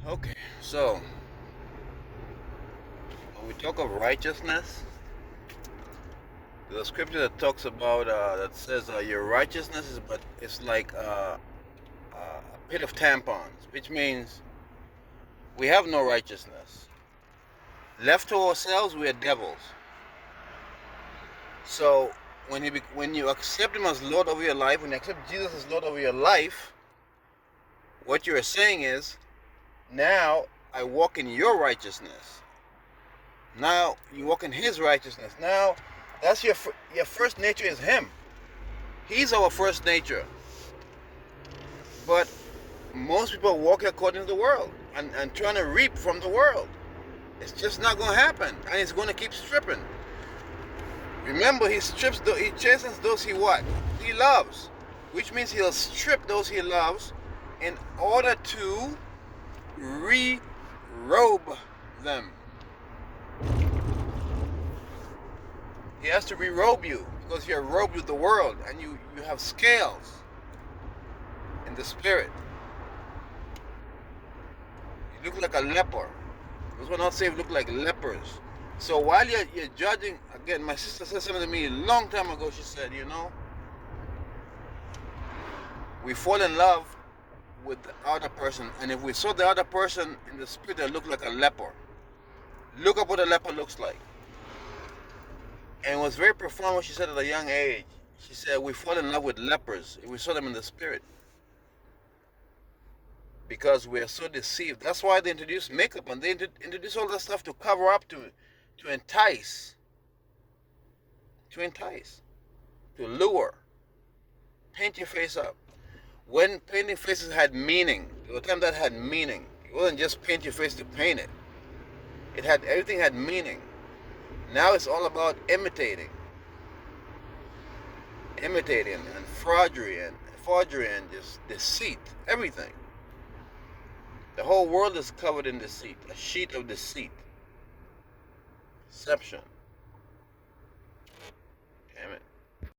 Okay, so when we talk of righteousness, there's a scripture that talks about that says your righteousness is but it's like a pit of tampons, which means we have no righteousness. Left to ourselves, we are devils. So when you accept Him as Lord over your life, when you accept Jesus as Lord over your life, what you are saying is, now I walk in your righteousness. Now you walk in His righteousness. Now that's your first nature is Him. He's our first nature. But most people walk according to the world and trying to reap from the world. It's just not going to happen, and it's going to keep stripping. Remember, he chastens those he what? He loves, which means he'll strip those he loves in order to re-robe them. He has to re-robe you because you're robed with the world and you have scales in the spirit. You look like a leper. Those who are not saved look like lepers. So while you're judging, again, my sister said something to me a long time ago. She said, we fall in love with the other person, and if we saw the other person in the spirit that looked like a leper, look up what a leper looks like. And it was very profound what she said at a young age. She said, we fall in love with lepers if we saw them in the spirit. Because we are so deceived. That's why they introduce makeup and they introduce all that stuff to cover up, to entice, to lure, paint your face up. When painting faces had meaning, there was a time that had meaning. It wasn't just paint your face to paint it. Everything had meaning. Now it's all about imitating and forgery and just deceit. Everything. The whole world is covered in deceit. A sheet of deceit. Deception. Damn it.